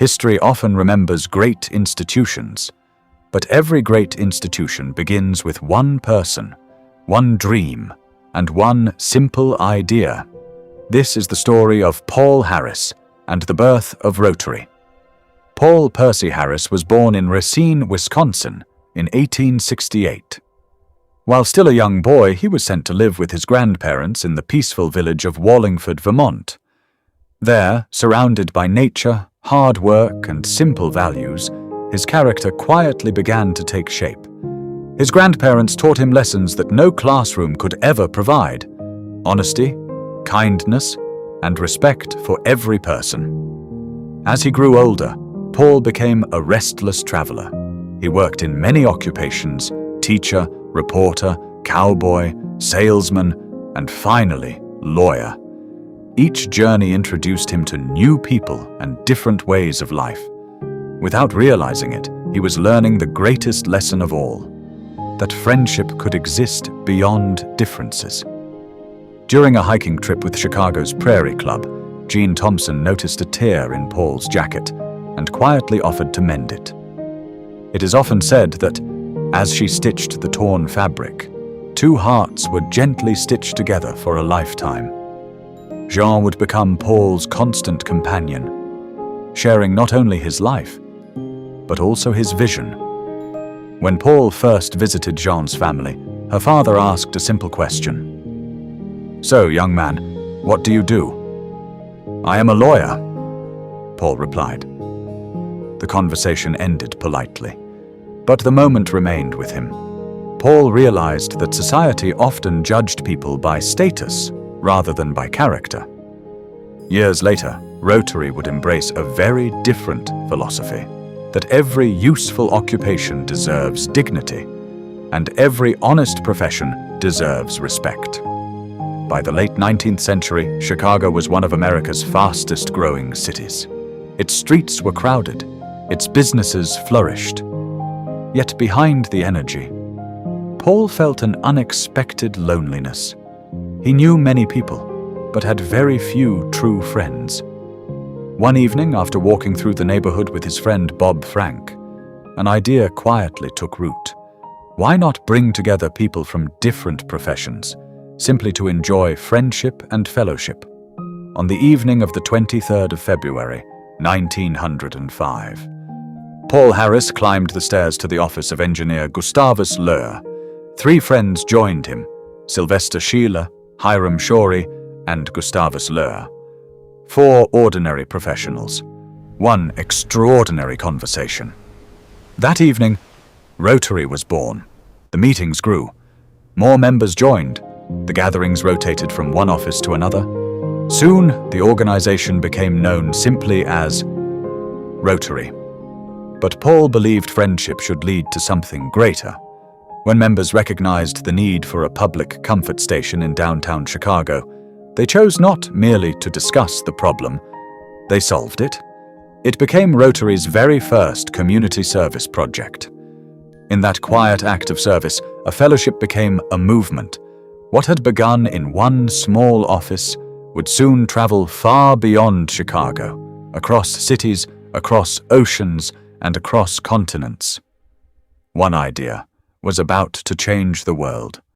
History often remembers great institutions, but every great institution begins with one person, one dream, and one simple idea. This is the story of Paul Harris and the birth of Rotary. Paul Percy Harris was born in Racine, Wisconsin in 1868. While still a young boy, he was sent to live with his grandparents in the peaceful village of Wallingford, Vermont. There, surrounded by nature, hard work, and simple values, his character quietly began to take shape. His grandparents taught him lessons that no classroom could ever provide: honesty, kindness, and respect for every person. As he grew older, Paul became a restless traveler. He worked in many occupations: teacher, reporter, cowboy, salesman, and finally, lawyer. Each journey introduced him to new people and different ways of life. Without realizing it, he was learning the greatest lesson of all: that friendship could exist beyond differences. During a hiking trip with Chicago's Rotary Club, Jean Thompson noticed a tear in Paul's jacket and quietly offered to mend it. It is often said that, as she stitched the torn fabric, two hearts were gently stitched together for a lifetime. Jean would become Paul's constant companion, sharing not only his life, but also his vision. When Paul first visited Jean's family, her father asked a simple question. "So, young man, what do you do?" "I am a lawyer," Paul replied. The conversation ended politely, but the moment remained with him. Paul realized that society often judged people by status rather than by character. Years later, Rotary would embrace a very different philosophy: that every useful occupation deserves dignity, and every honest profession deserves respect. By the late 19th century, Chicago was one of America's fastest-growing cities. Its streets were crowded, its businesses flourished. Yet behind the energy, Paul felt an unexpected loneliness. He knew many people, but had very few true friends. One evening, after walking through the neighborhood with his friend Bob Frank, an idea quietly took root. Why not bring together people from different professions, simply to enjoy friendship and fellowship? On the evening of the 23rd of February, 1905, Paul Harris climbed the stairs to the office of engineer Gustavus Löhr. Three friends joined him: Sylvester Sheila, Hiram Shorey, and Gustavus Löhr. Four ordinary professionals. One extraordinary conversation. That evening, Rotary was born. The meetings grew. More members joined. The gatherings rotated from one office to another. Soon, the organization became known simply as Rotary. But Paul believed friendship should lead to something greater. When members recognized the need for a public comfort station in downtown Chicago, they chose not merely to discuss the problem, they solved it. It became Rotary's very first community service project. In that quiet act of service, a fellowship became a movement. What had begun in one small office would soon travel far beyond Chicago, across cities, across oceans, and across continents. One idea was about to change the world.